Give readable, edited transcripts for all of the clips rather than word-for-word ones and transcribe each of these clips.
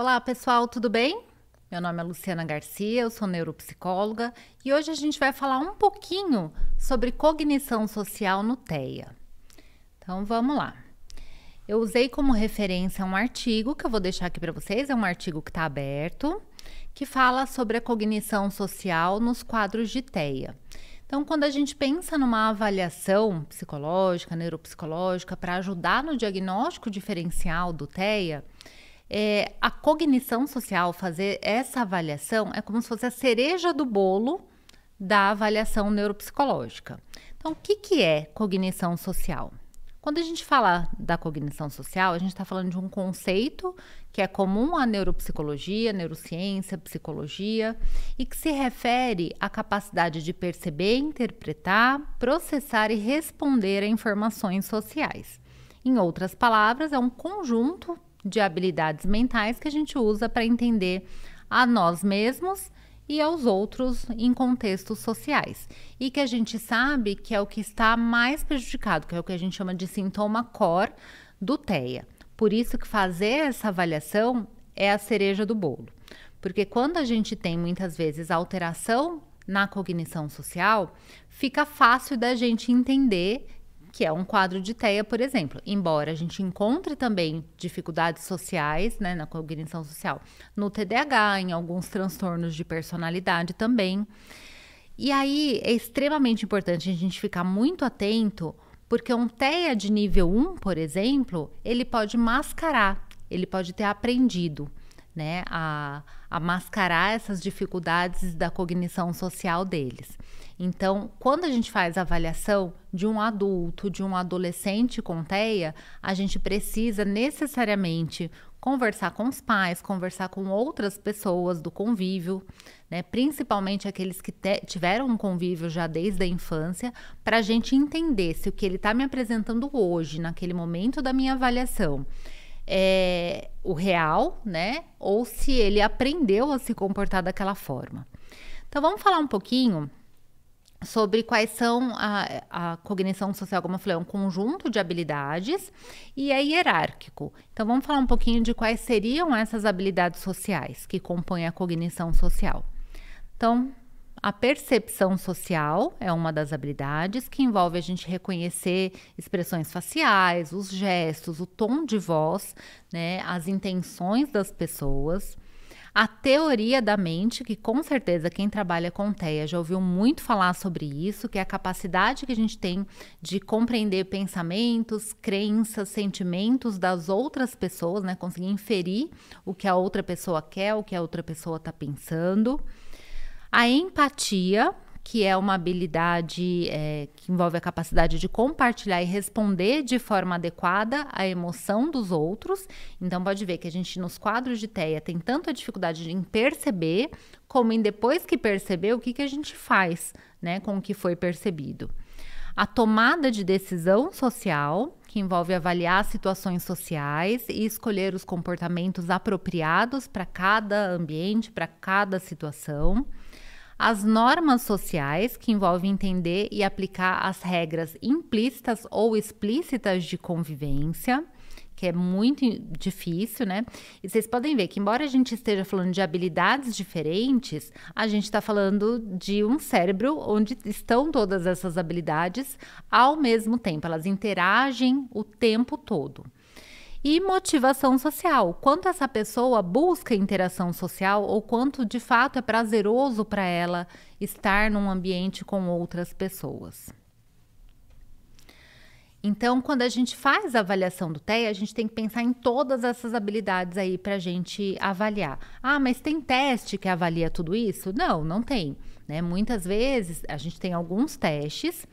Olá, pessoal, tudo bem? Meu nome é Luciana Garcia, eu sou neuropsicóloga e hoje a gente vai falar um pouquinho sobre cognição social no TEA. Então, vamos lá. Eu usei como referência um artigo que eu vou deixar aqui para vocês, é um artigo que está aberto, que fala sobre a cognição social nos quadros de TEA. Então, quando a gente pensa numa avaliação psicológica, neuropsicológica, para ajudar no diagnóstico diferencial do TEA, a cognição social, fazer essa avaliação, é como se fosse a cereja do bolo da avaliação neuropsicológica. Então, o que é cognição social? Quando a gente fala da cognição social, a gente está falando de um conceito que é comum à neuropsicologia, neurociência, psicologia, e que se refere à capacidade de perceber, interpretar, processar e responder a informações sociais. Em outras palavras, é um conjunto de habilidades mentais que a gente usa para entender a nós mesmos e aos outros em contextos sociais. E que a gente sabe que é o que está mais prejudicado, que é o que a gente chama de sintoma core do TEA. Por isso que fazer essa avaliação é a cereja do bolo. Porque quando a gente tem muitas vezes alteração na cognição social, fica fácil da gente entender que é um quadro de TEA, por exemplo. Embora a gente encontre também dificuldades sociais, né, na cognição social, no TDAH, em alguns transtornos de personalidade também. E aí é extremamente importante a gente ficar muito atento, porque um TEA de nível 1, por exemplo, ele pode mascarar, ele pode ter aprendido, né, a mascarar essas dificuldades da cognição social deles. Então, quando a gente faz a avaliação de um adulto, de um adolescente com TEA, a gente precisa necessariamente conversar com os pais, conversar com outras pessoas do convívio, né, principalmente aqueles que tiveram um convívio já desde a infância, para a gente entender se o que ele está me apresentando hoje, naquele momento da minha avaliação, é o real, né? Ou se ele aprendeu a se comportar daquela forma. Então, vamos falar um pouquinho sobre quais são a cognição social, como eu falei, é um conjunto de habilidades e é hierárquico. Então, vamos falar um pouquinho de quais seriam essas habilidades sociais que compõem a cognição social. Então, a percepção social é uma das habilidades que envolve a gente reconhecer expressões faciais, os gestos, o tom de voz, né, as intenções das pessoas. A teoria da mente, que com certeza quem trabalha com TEA já ouviu muito falar sobre isso, que é a capacidade que a gente tem de compreender pensamentos, crenças, sentimentos das outras pessoas, né, conseguir inferir o que a outra pessoa quer, o que a outra pessoa está pensando. A empatia, que é uma habilidade que envolve a capacidade de compartilhar e responder de forma adequada à emoção dos outros. Então, pode ver que a gente, nos quadros de TEA, tem tanto a dificuldade em perceber, como em depois que perceber, o que a gente faz, né, com o que foi percebido. A tomada de decisão social, que envolve avaliar situações sociais e escolher os comportamentos apropriados para cada ambiente, para cada situação. As normas sociais, que envolvem entender e aplicar as regras implícitas ou explícitas de convivência, que é muito difícil, né? E vocês podem ver que, embora a gente esteja falando de habilidades diferentes, a gente está falando de um cérebro onde estão todas essas habilidades ao mesmo tempo, elas interagem o tempo todo. E motivação social, quanto essa pessoa busca interação social ou quanto de fato é prazeroso para ela estar num ambiente com outras pessoas. Então, quando a gente faz a avaliação do TEA, a gente tem que pensar em todas essas habilidades aí para a gente avaliar. Ah, mas tem teste que avalia tudo isso? Não, não tem, né? Muitas vezes a gente tem alguns testes.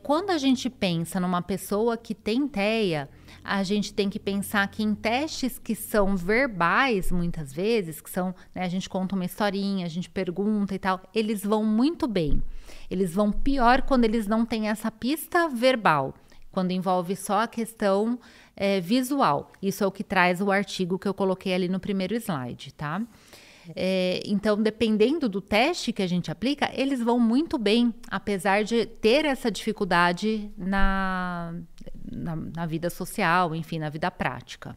Quando a gente pensa numa pessoa que tem TEA, a gente tem que pensar que em testes que são verbais, muitas vezes, que são, né, a gente conta uma historinha, a gente pergunta e tal, eles vão muito bem. Eles vão pior quando eles não têm essa pista verbal, quando envolve só a questão visual. Isso é o que traz o artigo que eu coloquei ali no primeiro slide, tá? Então, dependendo do teste que a gente aplica, eles vão muito bem, apesar de ter essa dificuldade na vida social, enfim, na vida prática.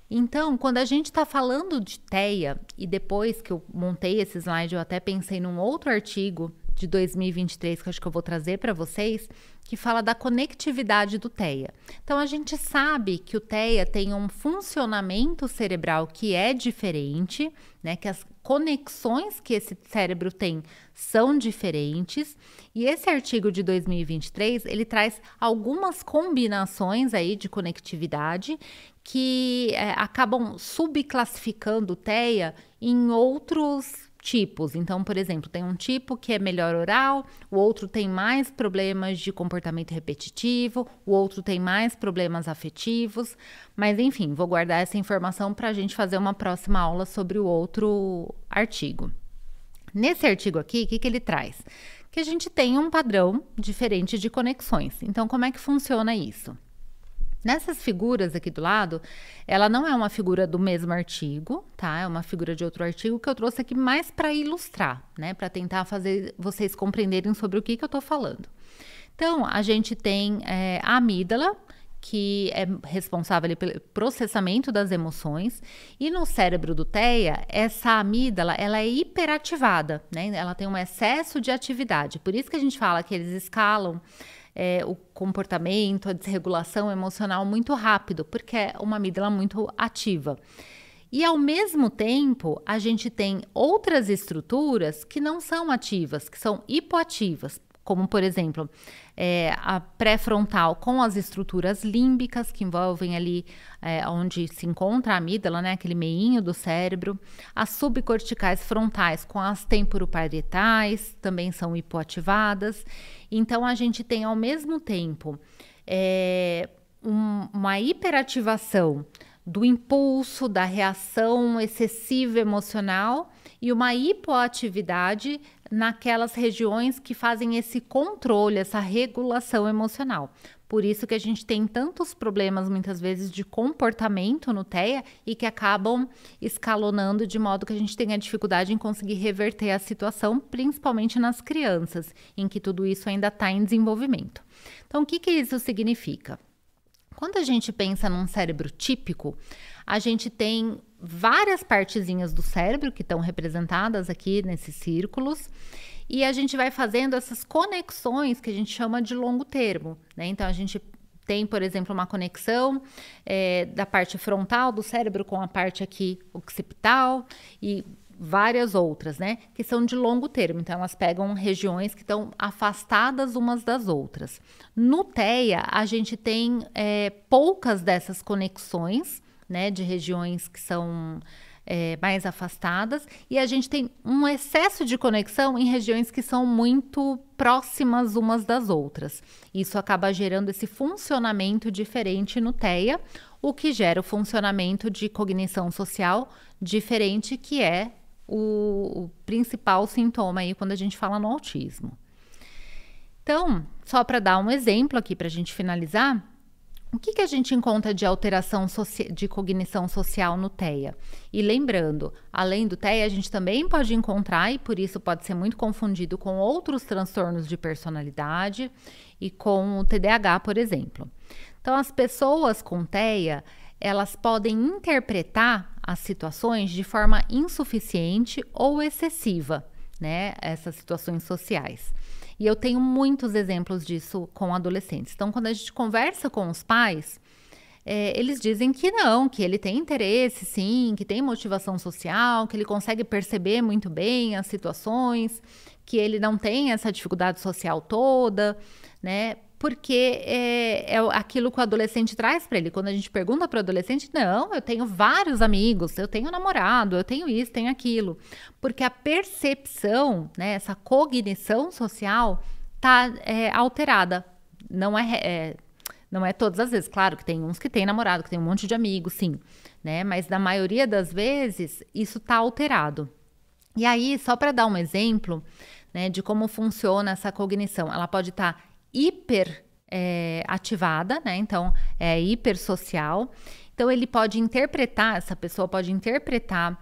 Então, quando a gente está falando de TEA, e depois que eu montei esse slide, eu até pensei num outro artigo de 2023 que eu acho que eu vou trazer para vocês, que fala da conectividade do TEA. Então, a gente sabe que o TEA tem um funcionamento cerebral que é diferente, né? Que as conexões que esse cérebro tem são diferentes. E esse artigo de 2023, ele traz algumas combinações aí de conectividade que acabam subclassificando o TEA em outros tipos. Então, por exemplo, tem um tipo que é melhor oral, o outro tem mais problemas de comportamento repetitivo, o outro tem mais problemas afetivos, mas enfim, vou guardar essa informação para a gente fazer uma próxima aula sobre o outro artigo. Nesse artigo aqui, o que ele traz? Que a gente tem um padrão diferente de conexões. Então, como é que funciona isso? Nessas figuras aqui do lado, ela não é uma figura do mesmo artigo, tá? É uma figura de outro artigo que eu trouxe aqui mais para ilustrar, né? Para tentar fazer vocês compreenderem sobre o que eu tô falando. Então, a gente tem a amígdala, que é responsável pelo processamento das emoções, e no cérebro do TEA, essa amígdala, ela é hiperativada, né? Ela tem um excesso de atividade, por isso que a gente fala que eles escalam o comportamento, a desregulação emocional muito rápido, porque é uma amígdala muito ativa. E ao mesmo tempo, a gente tem outras estruturas que não são ativas, que são hipoativas, como por exemplo, a pré-frontal com as estruturas límbicas, que envolvem ali onde se encontra a amígdala, né, aquele meinho do cérebro. As subcorticais frontais com as temporoparietais também são hipoativadas. Então, a gente tem ao mesmo tempo uma hiperativação do impulso, da reação excessiva emocional e uma hipoatividade naquelas regiões que fazem esse controle, essa regulação emocional. Por isso que a gente tem tantos problemas, muitas vezes, de comportamento no TEA e que acabam escalonando de modo que a gente tenha dificuldade em conseguir reverter a situação, principalmente nas crianças, em que tudo isso ainda está em desenvolvimento. Então, o que isso significa? Quando a gente pensa num cérebro típico, a gente tem várias partezinhas do cérebro que estão representadas aqui nesses círculos e a gente vai fazendo essas conexões que a gente chama de longo termo, né? Então, a gente tem, por exemplo, uma conexão da parte frontal do cérebro com a parte aqui occipital e várias outras, né, que são de longo termo. Então, elas pegam regiões que estão afastadas umas das outras. No TEA, a gente tem poucas dessas conexões, né, de regiões que são mais afastadas, e a gente tem um excesso de conexão em regiões que são muito próximas umas das outras. Isso acaba gerando esse funcionamento diferente no TEA, o que gera o funcionamento de cognição social diferente, que é o principal sintoma aí quando a gente fala no autismo. Então, só para dar um exemplo aqui para a gente finalizar, o que a gente encontra de alteração de cognição social no TEA? E lembrando, além do TEA, a gente também pode encontrar, e por isso pode ser muito confundido com outros transtornos de personalidade e com o TDAH, por exemplo. Então, as pessoas com TEA, elas podem interpretar as situações de forma insuficiente ou excessiva, né? Essas situações sociais. E eu tenho muitos exemplos disso com adolescentes. Então, quando a gente conversa com os pais, eles dizem que não, que ele tem interesse, sim, que tem motivação social, que ele consegue perceber muito bem as situações, que ele não tem essa dificuldade social toda, né? Porque é aquilo que o adolescente traz para ele. Quando a gente pergunta para o adolescente, não, eu tenho vários amigos, eu tenho namorado, eu tenho isso, tenho aquilo. Porque a percepção, né, essa cognição social está alterada. Não é todas as vezes. Claro que tem uns que têm namorado, que tem um monte de amigos, sim. Né? Mas na maioria das vezes, isso está alterado. E aí, só para dar um exemplo, né, de como funciona essa cognição, ela pode estar ativada, né? Então, é hipersocial. Então, essa pessoa pode interpretar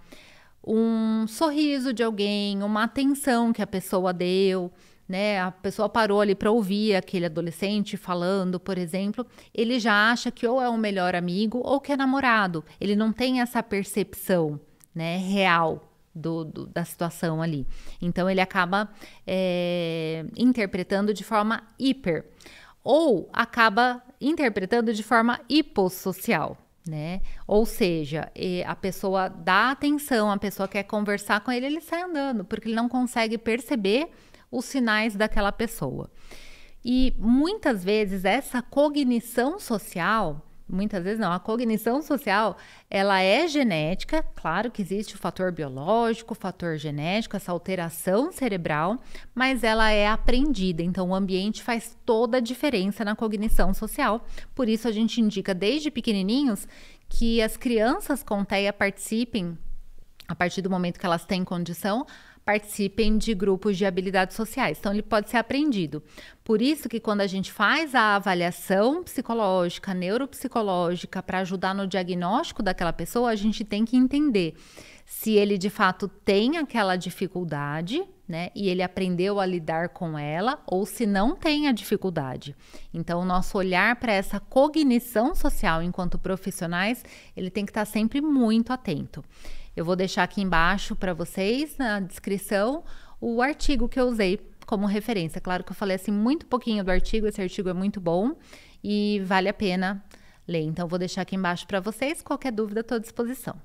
um sorriso de alguém, uma atenção que a pessoa deu, né? A pessoa parou ali para ouvir aquele adolescente falando, por exemplo, ele já acha que ou é o melhor amigo ou que é namorado. Ele não tem essa percepção, né, real da situação ali. Então ele acaba interpretando de forma hiper ou acaba interpretando de forma hipossocial, né? Ou seja, a pessoa dá atenção, a pessoa quer conversar com ele, ele sai andando, porque ele não consegue perceber os sinais daquela pessoa. E muitas vezes essa cognição social, muitas vezes não, a cognição social, ela é genética, claro que existe o fator biológico, o fator genético, essa alteração cerebral, mas ela é aprendida, então o ambiente faz toda a diferença na cognição social, por isso a gente indica desde pequenininhos que as crianças com TEA participem, a partir do momento que elas têm condição, participem de grupos de habilidades sociais. Então, ele pode ser aprendido. Por isso que quando a gente faz a avaliação psicológica, neuropsicológica, para ajudar no diagnóstico daquela pessoa, a gente tem que entender se ele de fato tem aquela dificuldade, né? E ele aprendeu a lidar com ela, ou se não tem a dificuldade. Então, o nosso olhar para essa cognição social enquanto profissionais, ele tem que estar sempre muito atento. Eu vou deixar aqui embaixo para vocês, na descrição, o artigo que eu usei como referência. Claro que eu falei assim muito pouquinho do artigo, esse artigo é muito bom e vale a pena ler. Então, eu vou deixar aqui embaixo para vocês. Qualquer dúvida, estou à disposição.